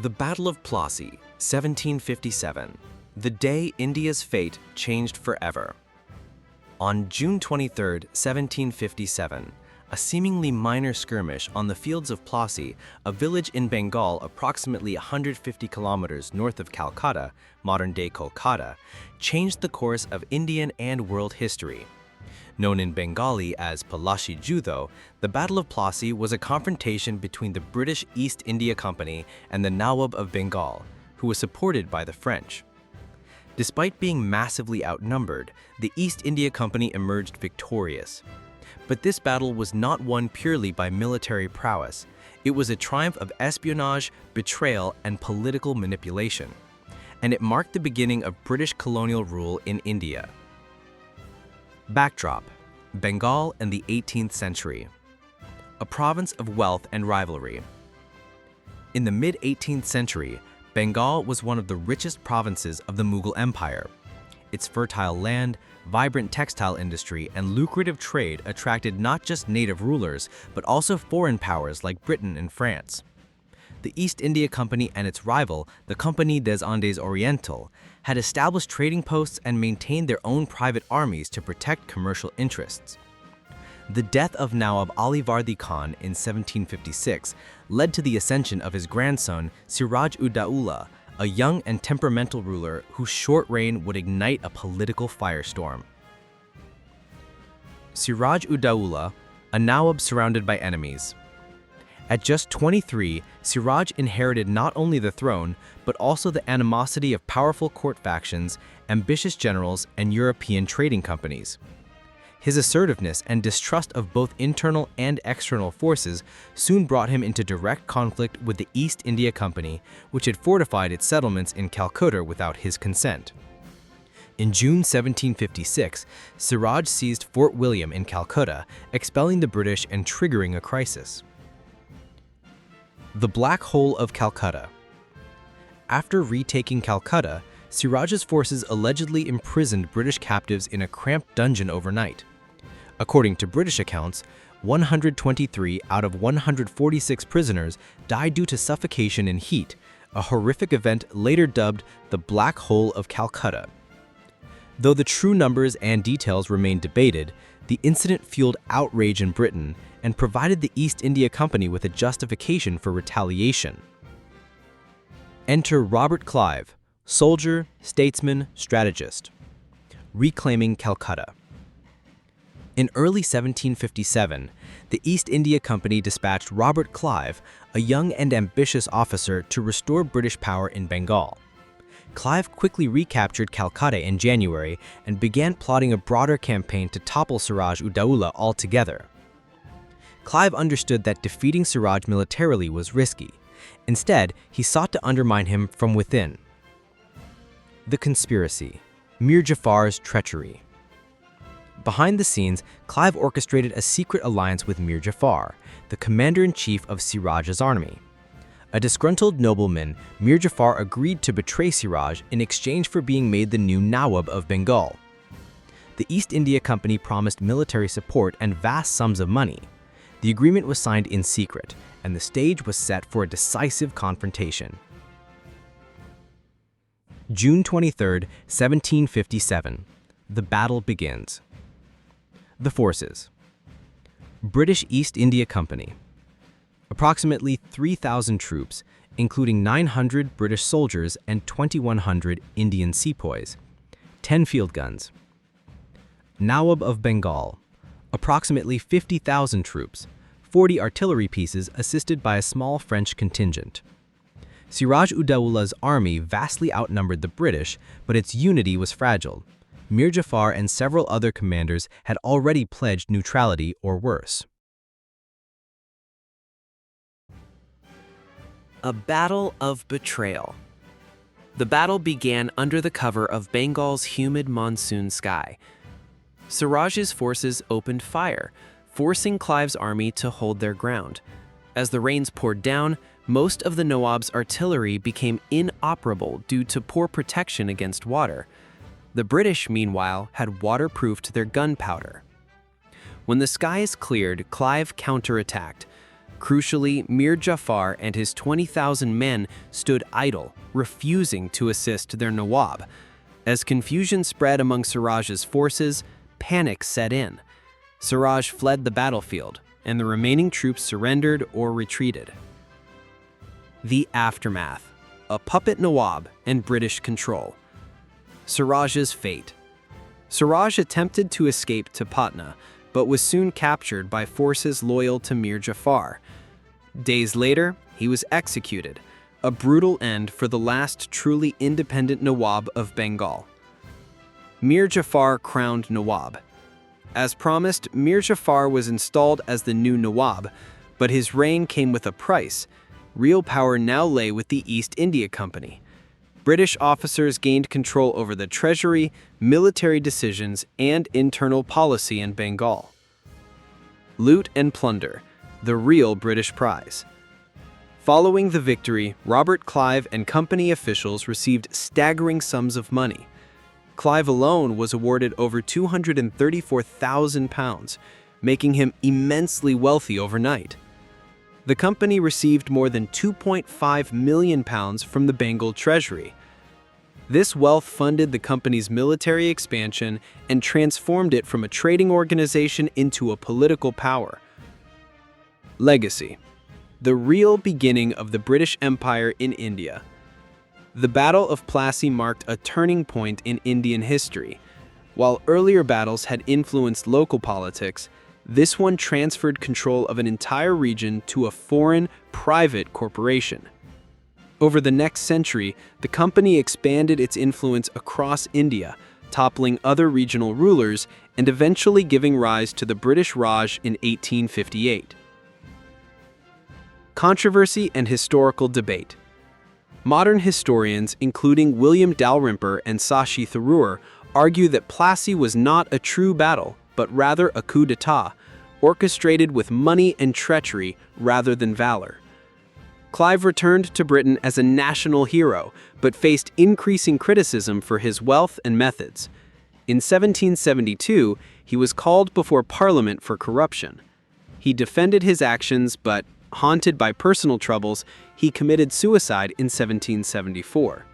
The Battle of Plassey, 1757, the day India's fate changed forever. On June 23, 1757, a seemingly minor skirmish on the fields of Plassey, a village in Bengal approximately 150 kilometers north of Calcutta, modern-day Kolkata, changed the course of Indian and world history. Known in Bengali as Plassey Judo, the Battle of Plassey was a confrontation between the British East India Company and the Nawab of Bengal, who was supported by the French. Despite being massively outnumbered, the East India Company emerged victorious. But this battle was not won purely by military prowess. It was a triumph of espionage, betrayal, and political manipulation. And it marked the beginning of British colonial rule in India. Backdrop: Bengal in the 18th century. A province of wealth and rivalry. In the mid-18th century, Bengal was one of the richest provinces of the Mughal Empire. Its fertile land, vibrant textile industry, and lucrative trade attracted not just native rulers, but also foreign powers like Britain and France. The East India Company and its rival, the Compagnie des Indes Orientales, had established trading posts and maintained their own private armies to protect commercial interests. The death of Nawab Ali Vardi Khan in 1756 led to the ascension of his grandson, Siraj-ud-Daulah, a young and temperamental ruler whose short reign would ignite a political firestorm. Siraj-ud-Daulah, a Nawab surrounded by enemies. At just 23, Siraj inherited not only the throne, but also the animosity of powerful court factions, ambitious generals, and European trading companies. His assertiveness and distrust of both internal and external forces soon brought him into direct conflict with the East India Company, which had fortified its settlements in Calcutta without his consent. In June 1756, Siraj seized Fort William in Calcutta, expelling the British and triggering a crisis. The Black Hole of Calcutta. After retaking Calcutta, Siraj's forces allegedly imprisoned British captives in a cramped dungeon overnight. According to British accounts, 123 out of 146 prisoners died due to suffocation and heat, a horrific event later dubbed the Black Hole of Calcutta. Though the true numbers and details remain debated, the incident fueled outrage in Britain and provided the East India Company with a justification for retaliation. Enter Robert Clive, soldier, statesman, strategist. Reclaiming Calcutta. In early 1757, the East India Company dispatched Robert Clive, a young and ambitious officer, to restore British power in Bengal. Clive quickly recaptured Calcutta in January and began plotting a broader campaign to topple Siraj-ud-Daulah altogether. Clive understood that defeating Siraj militarily was risky. Instead, he sought to undermine him from within. The conspiracy: Mir Jafar's treachery. Behind the scenes, Clive orchestrated a secret alliance with Mir Jafar, the commander-in-chief of Siraj's army. A disgruntled nobleman, Mir Jafar agreed to betray Siraj in exchange for being made the new Nawab of Bengal. The East India Company promised military support and vast sums of money. The agreement was signed in secret, and the stage was set for a decisive confrontation. June 23, 1757. The battle begins. The forces. British East India Company. Approximately 3,000 troops, including 900 British soldiers and 2,100 Indian sepoys. 10 field guns. Nawab of Bengal. Approximately 50,000 troops, 40 artillery pieces assisted by a small French contingent. Siraj-ud-Daulah's army vastly outnumbered the British, but its unity was fragile. Mir Jafar and several other commanders had already pledged neutrality or worse. A battle of betrayal. The battle began under the cover of Bengal's humid monsoon sky. Siraj's forces opened fire, forcing Clive's army to hold their ground. As the rains poured down, most of the Nawab's artillery became inoperable due to poor protection against water. The British, meanwhile, had waterproofed their gunpowder. When the skies cleared, Clive counterattacked. Crucially, Mir Jafar and his 20,000 men stood idle, refusing to assist their Nawab. As confusion spread among Siraj's forces, panic set in. Siraj fled the battlefield, and the remaining troops surrendered or retreated. The aftermath: a puppet Nawab and British control. Siraj's fate. Siraj attempted to escape to Patna, but was soon captured by forces loyal to Mir Jafar. Days later, he was executed, a brutal end for the last truly independent Nawab of Bengal. Mir Jafar crowned Nawab. As promised, Mir Jafar was installed as the new Nawab, but his reign came with a price. Real power now lay with the East India Company. British officers gained control over the treasury, military decisions, and internal policy in Bengal. Loot and plunder, the real British prize. Following the victory, Robert Clive and company officials received staggering sums of money. Clive alone was awarded over £234,000, making him immensely wealthy overnight. The company received more than £2.5 million from the Bengal treasury. This wealth funded the company's military expansion and transformed it from a trading organization into a political power. Legacy: the real beginning of the British Empire in India. The Battle of Plassey marked a turning point in Indian history. While earlier battles had influenced local politics, this one transferred control of an entire region to a foreign, private corporation. Over the next century, the company expanded its influence across India, toppling other regional rulers and eventually giving rise to the British Raj in 1858. Controversy and historical debate. Modern historians, including William Dalrymple and Sashi Tharoor, argue that Plassey was not a true battle, but rather a coup d'etat, orchestrated with money and treachery rather than valor. Clive returned to Britain as a national hero, but faced increasing criticism for his wealth and methods. In 1772, he was called before Parliament for corruption. He defended his actions, but, haunted by personal troubles, he committed suicide in 1774.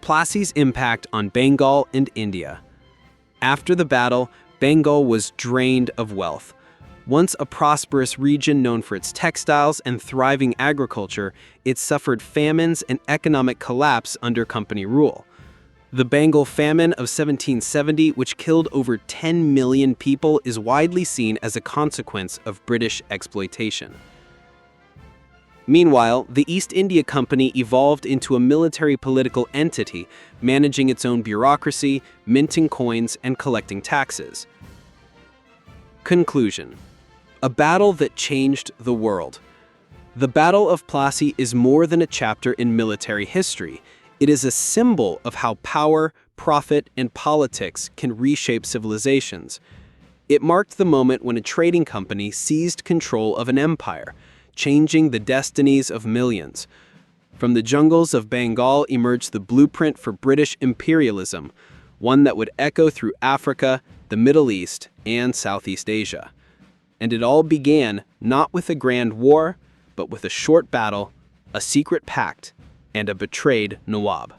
Plassey's impact on Bengal and India. After the battle, Bengal was drained of wealth. Once a prosperous region known for its textiles and thriving agriculture, it suffered famines and economic collapse under company rule. The Bengal famine of 1770, which killed over 10 million people, is widely seen as a consequence of British exploitation. Meanwhile, the East India Company evolved into a military political entity, managing its own bureaucracy, minting coins, and collecting taxes. Conclusion: a battle that changed the world. The Battle of Plassey is more than a chapter in military history. It is a symbol of how power, profit, and politics can reshape civilizations. It marked the moment when a trading company seized control of an empire, changing the destinies of millions. From the jungles of Bengal emerged the blueprint for British imperialism, one that would echo through Africa, the Middle East, and Southeast Asia. And it all began not with a grand war, but with a short battle, a secret pact, and a betrayed Nawab.